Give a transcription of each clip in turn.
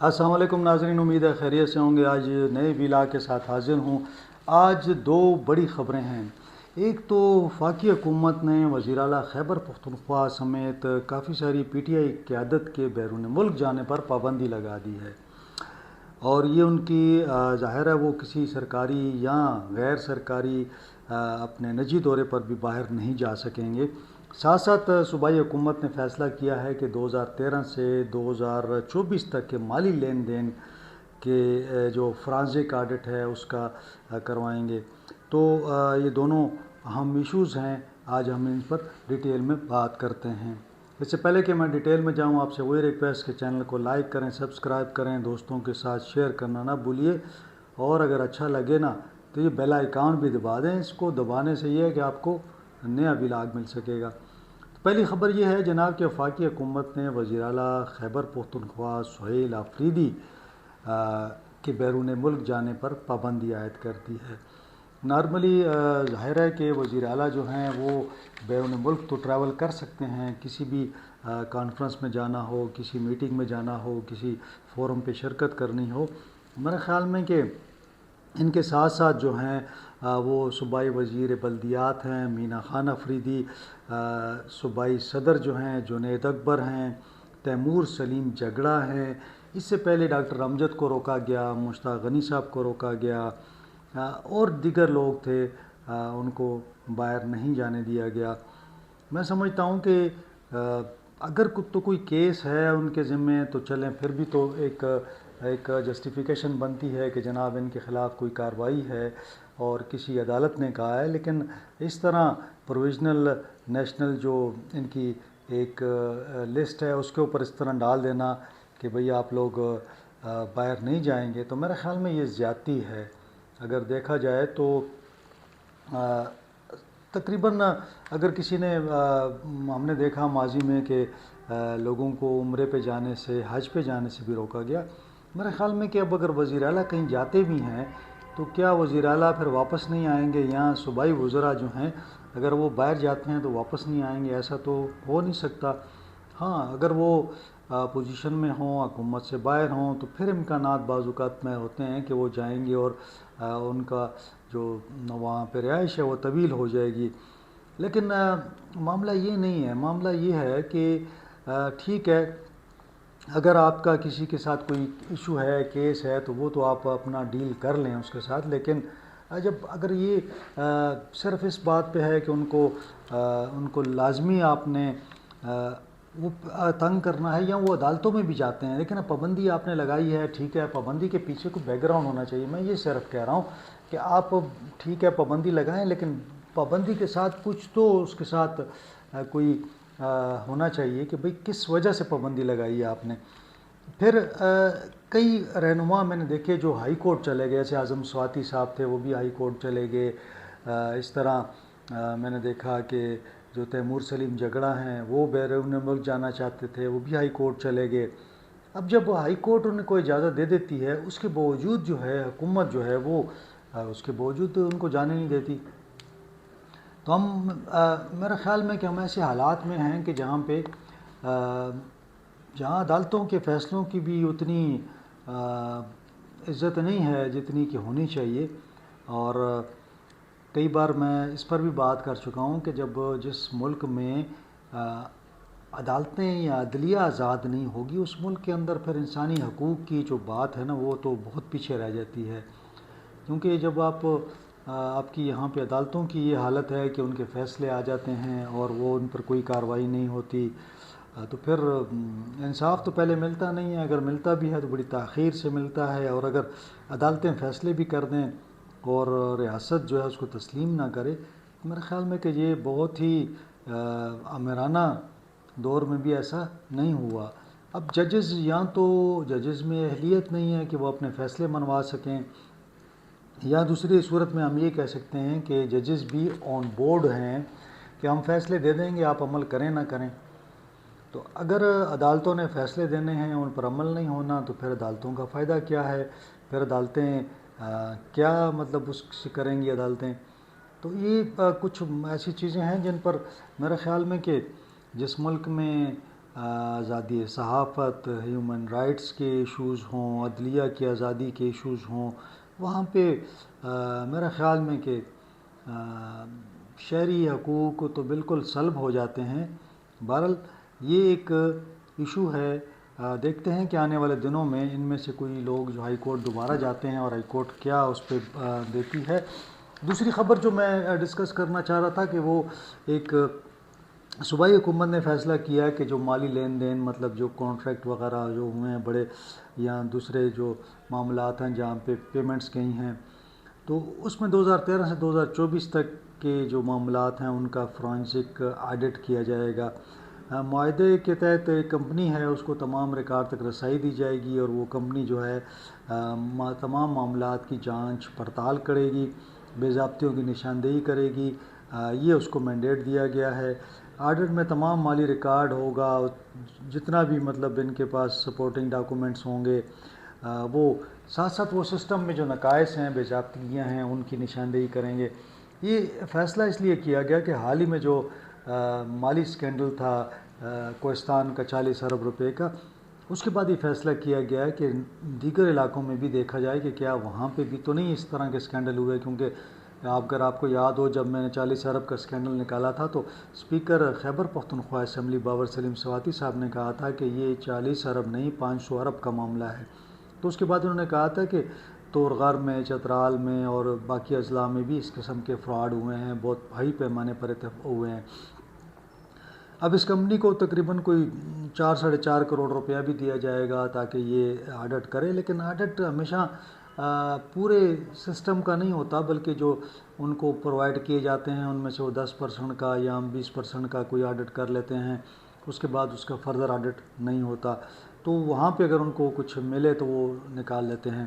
السلام علیکم ناظرین، امید ہے خیریت سے ہوں گے۔ آج نئے ویلاگ کے ساتھ حاضر ہوں۔ آج دو بڑی خبریں ہیں۔ ایک تو وفاقی حکومت نے وزیر اعلیٰ خیبر پختونخوا سمیت کافی ساری پی ٹی آئی قیادت کے بیرون ملک جانے پر پابندی لگا دی ہے، اور یہ ان کی ظاہر ہے وہ کسی سرکاری یا غیر سرکاری اپنے نجی دورے پر بھی باہر نہیں جا سکیں گے۔ ساتھ ساتھ صوبائی حکومت نے فیصلہ کیا ہے کہ 2013 سے 2024 تک کے مالی لین دین کے جو فرانزک آڈٹ ہے اس کا کروائیں گے۔ تو یہ دونوں اہم ایشوز ہیں، آج ہم ان پر ڈیٹیل میں بات کرتے ہیں۔ اس سے پہلے کہ میں ڈیٹیل میں جاؤں، آپ سے وہی ریکویسٹ کہ چینل کو لائک کریں، سبسکرائب کریں، دوستوں کے ساتھ شیئر کرنا نہ بھولیے، اور اگر اچھا لگے نا تو یہ بیل آئیکن بھی دبا دیں۔ اس کو دبانے سے یہ ہے کہ آپ کو نیا ویلاگ مل سکے گا۔ پہلی خبر یہ ہے جناب کہ وفاقی حکومت نے وزیر اعلیٰ خیبر پختونخوا سہیل آفریدی کے بیرون ملک جانے پر پابندی عائد کر دی ہے۔ نارملی ظاہر ہے کہ وزیر اعلیٰ جو ہیں وہ بیرون ملک تو ٹریول کر سکتے ہیں، کسی بھی کانفرنس میں جانا ہو، کسی میٹنگ میں جانا ہو، کسی فورم پہ شرکت کرنی ہو۔ میرے خیال میں کہ ان کے ساتھ ساتھ جو ہیں وہ صوبائی وزیر بلدیات ہیں مینا خان آفریدی، صوبائی صدر جو ہیں جنید اکبر ہیں، تیمور سلیم جگڑا ہیں۔ اس سے پہلے ڈاکٹر امجد کو روکا گیا، مشتاق غنی صاحب کو روکا گیا، اور دیگر لوگ تھے، ان کو باہر نہیں جانے دیا گیا۔ میں سمجھتا ہوں کہ اگر تو کوئی کیس ہے ان کے ذمے تو چلیں، پھر بھی تو ایک جسٹیفیکیشن بنتی ہے کہ جناب ان کے خلاف کوئی کارروائی ہے اور کسی عدالت نے کہا ہے، لیکن اس طرح پروویژنل نیشنل جو ان کی ایک لسٹ ہے اس کے اوپر اس طرح ڈال دینا کہ بھئی آپ لوگ باہر نہیں جائیں گے، تو میرے خیال میں یہ زیادتی ہے۔ اگر دیکھا جائے تو تقریباً اگر کسی نے ہم نے دیکھا ماضی میں کہ لوگوں کو عمرے پہ جانے سے، حج پہ جانے سے بھی روکا گیا۔ میرے خیال میں کہ اب اگر وزیر اعلیٰ کہیں جاتے بھی ہیں تو کیا وزیر اعلیٰ پھر واپس نہیں آئیں گے؟ یا صوبائی وزراء جو ہیں اگر وہ باہر جاتے ہیں تو واپس نہیں آئیں گے؟ ایسا تو ہو نہیں سکتا۔ ہاں، اگر وہ پوزیشن میں ہوں، حکومت سے باہر ہوں، تو پھر امکانات بعض اوقات میں ہوتے ہیں کہ وہ جائیں گے اور ان کا جو وہاں پہ رہائش ہے وہ طویل ہو جائے گی۔ لیکن معاملہ یہ نہیں ہے، معاملہ یہ ہے کہ ٹھیک ہے، اگر آپ کا کسی کے ساتھ کوئی ایشو ہے، کیس ہے، تو وہ تو آپ اپنا ڈیل کر لیں اس کے ساتھ، لیکن اگر یہ صرف اس بات پہ ہے کہ ان کو لازمی آپ نے وہ تنگ کرنا ہے، یا وہ عدالتوں میں بھی جاتے ہیں، لیکن اب پابندی آپ نے لگائی ہے، ٹھیک ہے، پابندی کے پیچھے کوئی بیک گراؤنڈ ہونا چاہیے۔ میں یہ صرف کہہ رہا ہوں کہ آپ ٹھیک ہے پابندی لگائیں، لیکن پابندی کے ساتھ کچھ تو اس کے ساتھ کوئی ہونا چاہیے کہ بھئی کس وجہ سے پابندی لگائی ہے آپ نے۔ پھر کئی رہنما میں نے دیکھے جو ہائی کورٹ چلے گئے، جیسے اعظم سواتی صاحب تھے وہ بھی ہائی کورٹ چلے گئے۔ اس طرح میں نے دیکھا کہ جو تیمور سلیم جگڑا ہیں وہ بیرون ملک جانا چاہتے تھے، وہ بھی ہائی کورٹ چلے گئے۔ اب جب ہائی کورٹ ان کو اجازت دے دیتی ہے، اس کے باوجود جو ہے حکومت جو ہے وہ اس کے باوجود ان کو جانے نہیں دیتی، تو میرے خیال میں کہ ہم ایسے حالات میں ہیں کہ جہاں عدالتوں کے فیصلوں کی بھی اتنی عزت نہیں ہے جتنی کہ ہونی چاہیے۔ اور کئی بار میں اس پر بھی بات کر چکا ہوں کہ جس ملک میں عدالتیں یا عدلیہ آزاد نہیں ہوگی، اس ملک کے اندر پھر انسانی حقوق کی جو بات ہے نا وہ تو بہت پیچھے رہ جاتی ہے، کیونکہ جب آپ کی یہاں پہ عدالتوں کی یہ حالت ہے کہ ان کے فیصلے آ جاتے ہیں اور وہ ان پر کوئی کارروائی نہیں ہوتی، تو پھر انصاف تو پہلے ملتا نہیں ہے، اگر ملتا بھی ہے تو بڑی تاخیر سے ملتا ہے، اور اگر عدالتیں فیصلے بھی کر دیں اور ریاست جو ہے اس کو تسلیم نہ کرے، میرے خیال میں کہ یہ بہت ہی آمرانہ دور میں بھی ایسا نہیں ہوا۔ اب ججز، یا تو ججز میں اہلیت نہیں ہے کہ وہ اپنے فیصلے منوا سکیں، یا دوسری صورت میں ہم یہ کہہ سکتے ہیں کہ ججز بھی آن بورڈ ہیں کہ ہم فیصلے دے دیں گے، آپ عمل کریں نہ کریں۔ تو اگر عدالتوں نے فیصلے دینے ہیں، ان پر عمل نہیں ہونا، تو پھر عدالتوں کا فائدہ کیا ہے؟ پھر عدالتیں کیا مطلب اس سے کریں گی عدالتیں؟ تو یہ کچھ ایسی چیزیں ہیں جن پر میرے خیال میں کہ جس ملک میں آزادی صحافت، ہیومن رائٹس کے ایشوز ہوں، عدلیہ کی آزادی کے ایشوز ہوں، وہاں پہ میرا خیال میں کہ شہری حقوق تو بالکل سلب ہو جاتے ہیں۔ بہرحال یہ ایک ایشو ہے، دیکھتے ہیں کہ آنے والے دنوں میں ان میں سے کوئی لوگ جو ہائی کورٹ دوبارہ جاتے ہیں اور ہائی کورٹ کیا اس پہ دیتی ہے۔ دوسری خبر جو میں ڈسکس کرنا چاہ رہا تھا کہ وہ ایک صوبائی حکومت نے فیصلہ کیا کہ جو مالی لین دین، مطلب جو کانٹریکٹ وغیرہ جو ہوئے ہیں بڑے یا دوسرے جو معاملات ہیں جہاں پہ پیمنٹس گئی ہیں، تو اس میں 2013 سے 2024 تک کے جو معاملات ہیں ان کا فرانسک آڈٹ کیا جائے گا۔ معاہدے کے تحت ایک کمپنی ہے، اس کو تمام ریکارڈ تک رسائی دی جائے گی اور وہ کمپنی جو ہے تمام معاملات کی جانچ پڑتال کرے گی، بے ضابطیوں کی نشاندہی کرے گی، یہ اس کو مینڈیٹ دیا گیا ہے۔ آڈٹ میں تمام مالی ریکارڈ ہوگا، جتنا بھی مطلب ان کے پاس سپورٹنگ ڈاکومنٹس ہوں گے، وہ ساتھ ساتھ وہ سسٹم میں جو نقائص ہیں، بے ضابطگیاں ہیں، ان کی نشاندہی کریں گے۔ یہ فیصلہ اس لیے کیا گیا کہ حال ہی میں جو مالی سکینڈل تھا کوہستان کا 40 ارب روپے کا، اس کے بعد یہ فیصلہ کیا گیا ہے کہ دیگر علاقوں میں بھی دیکھا جائے کہ کیا وہاں پہ بھی تو نہیں اس طرح کے سکینڈل ہوئے، کیونکہ اگر آپ کو یاد ہو جب میں نے 40 ارب کا سکینڈل نکالا تھا تو اسپیکر خیبر پختونخوا اسمبلی بابر سلیم سواتی صاحب نے کہا تھا کہ یہ 40 ارب نہیں 500 ارب کا معاملہ ہے۔ تو اس کے بعد انہوں نے کہا تھا کہ تورغر میں، چترال میں اور باقی اضلاع میں بھی اس قسم کے فراڈ ہوئے ہیں، بہت بھاری پیمانے پر ہوئے ہیں۔ اب اس کمپنی کو تقریباً کوئی 4 سے 4.5 کروڑ روپیہ بھی دیا جائے گا تاکہ یہ آڈٹ کرے، لیکن آڈٹ ہمیشہ پورے سسٹم کا نہیں ہوتا، بلکہ جو ان کو پرووائڈ کیے جاتے ہیں ان میں سے وہ 10% کا یا 20% کا کوئی آڈٹ کر لیتے ہیں، اس کے بعد اس کا فردر آڈٹ نہیں ہوتا، تو وہاں پہ اگر ان کو کچھ ملے تو وہ نکال لیتے ہیں۔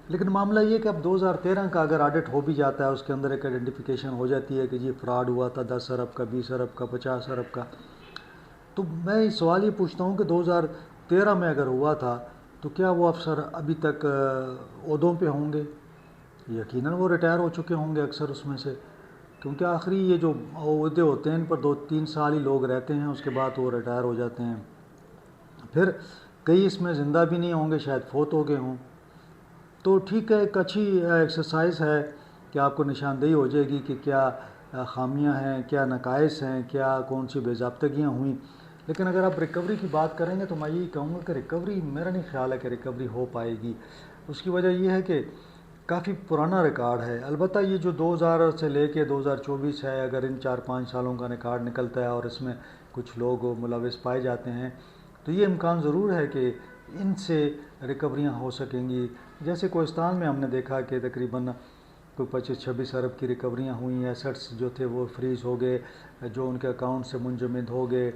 لیکن معاملہ یہ کہ اب 2013 کا اگر آڈٹ ہو بھی جاتا ہے، اس کے اندر ایک آئیڈینٹیفیکیشن ہو جاتی ہے کہ جی فراڈ ہوا تھا 10 ارب کا، 20 ارب کا، 50 ارب کا، تو میں سوال یہ پوچھتا ہوں کہ 2013 میں اگر ہوا تھا تو کیا وہ افسر ابھی تک عہدوں پہ ہوں گے؟ یقیناً وہ ریٹائر ہو چکے ہوں گے اکثر اس میں سے، کیونکہ آخری یہ جو عہدے ہوتے ہیں ان پر 2-3 سال ہی لوگ رہتے ہیں، اس کے بعد وہ ریٹائر ہو جاتے ہیں، پھر کئی اس میں زندہ بھی نہیں ہوں گے، شاید فوت ہو گئے ہوں۔ تو ٹھیک ہے، ایک اچھی ایکسرسائز ہے کہ آپ کو نشاندہی ہو جائے گی کہ کیا خامیاں ہیں، کیا نقائص ہیں، کیا کون سی بے ضابطگیاں ہوئیں۔ لیکن اگر آپ ریکوری کی بات کریں گے تو میں یہی کہوں گا کہ ریکوری، میرا نہیں خیال ہے کہ ریکوری ہو پائے گی۔ اس کی وجہ یہ ہے کہ کافی پرانا ریکارڈ ہے، البتہ یہ جو 2000 سے لے کے 2024 ہے، اگر ان 4-5 سالوں کا ریکارڈ نکلتا ہے اور اس میں کچھ لوگ ملوث پائے جاتے ہیں تو یہ امکان ضرور ہے کہ ان سے ریکوریاں ہو سکیں گی۔ جیسے کوہستان میں ہم نے دیکھا کہ تقریباً کوئی 25-26 ارب کی ریکوریاں ہوئیں، ایسٹس جو تھے وہ فریز ہو گئے، جو ان کے اکاؤنٹ سے منجمد ہو گئے،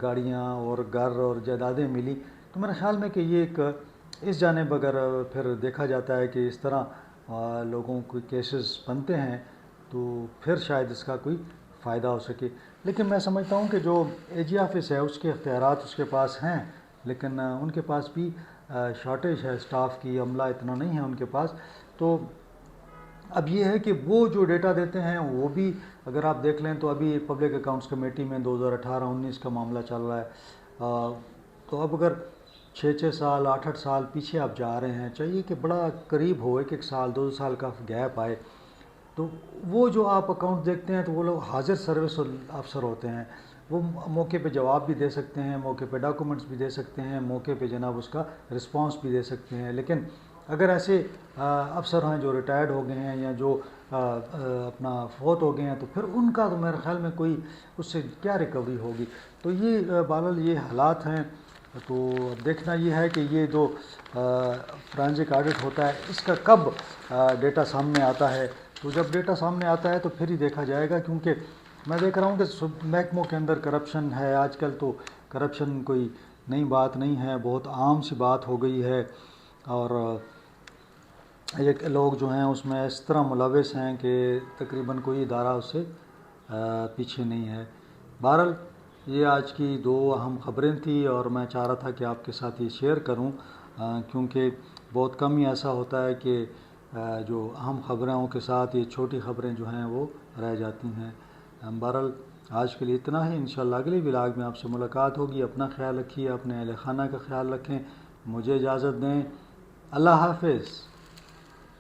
گاڑیاں اور گھر اور جائیدادیں ملی۔ تو میرے خیال میں کہ یہ ایک اس جانب اگر پھر دیکھا جاتا ہے کہ اس طرح لوگوں کے کیسز بنتے ہیں تو پھر شاید اس کا کوئی فائدہ ہو سکے۔ لیکن میں سمجھتا ہوں کہ جو اے جی آفس ہے اس کے اختیارات اس کے پاس ہیں، لیکن ان کے پاس بھی شارٹیج ہے اسٹاف کی، عملہ اتنا نہیں ہے ان کے پاس۔ تو اب یہ ہے کہ وہ جو ڈیٹا دیتے ہیں وہ بھی اگر آپ دیکھ لیں تو ابھی پبلک اکاؤنٹس کمیٹی میں 2018-19 کا معاملہ چل رہا ہے، تو اب اگر 6 سال 8 سال پیچھے آپ جا رہے ہیں، چاہیے کہ بڑا قریب ہو، 1 سال 2 سال کا گیپ آئے، تو وہ جو آپ اکاؤنٹ دیکھتے ہیں تو وہ لوگ حاضر سروس افسر ہوتے ہیں، وہ موقع پہ جواب بھی دے سکتے ہیں، موقع پہ ڈاکومنٹس بھی دے سکتے ہیں، موقع پہ جناب اس کا رسپانس بھی دے سکتے ہیں۔ لیکن اگر ایسے افسر ہیں جو ریٹائرڈ ہو گئے ہیں یا جو اپنا فوت ہو گئے ہیں تو پھر ان کا تو میرے خیال میں کوئی اس سے کیا ریکوری ہوگی۔ تو یہ بہرحال یہ حالات ہیں، تو دیکھنا یہ ہے کہ یہ جو فرانزک آڈٹ ہوتا ہے اس کا کب ڈیٹا سامنے آتا ہے، تو جب ڈیٹا سامنے آتا ہے تو پھر ہی دیکھا جائے گا، کیونکہ میں دیکھ رہا ہوں کہ محکموں کے اندر کرپشن ہے آج کل، تو کرپشن کوئی نئی بات نہیں ہے، بہت عام سی بات ہو گئی ہے، اور ایک لوگ جو ہیں اس میں اس طرح ملوث ہیں کہ تقریباً کوئی ادارہ اس سے پیچھے نہیں ہے۔ بہرحال یہ آج کی 2 اہم خبریں تھیں اور میں چاہ رہا تھا کہ آپ کے ساتھ یہ شیئر کروں، کیونکہ بہت کم ہی ایسا ہوتا ہے کہ جو اہم خبروں کے ساتھ یہ چھوٹی خبریں جو ہیں وہ رہ جاتی ہیں۔ بہرحال آج کے لیے اتنا ہے، انشاءاللہ اگلے ولاگ میں آپ سے ملاقات ہوگی۔ اپنا خیال رکھیے، اپنے اہل خانہ کا خیال رکھیں، مجھے اجازت دیں، اللہ حافظ۔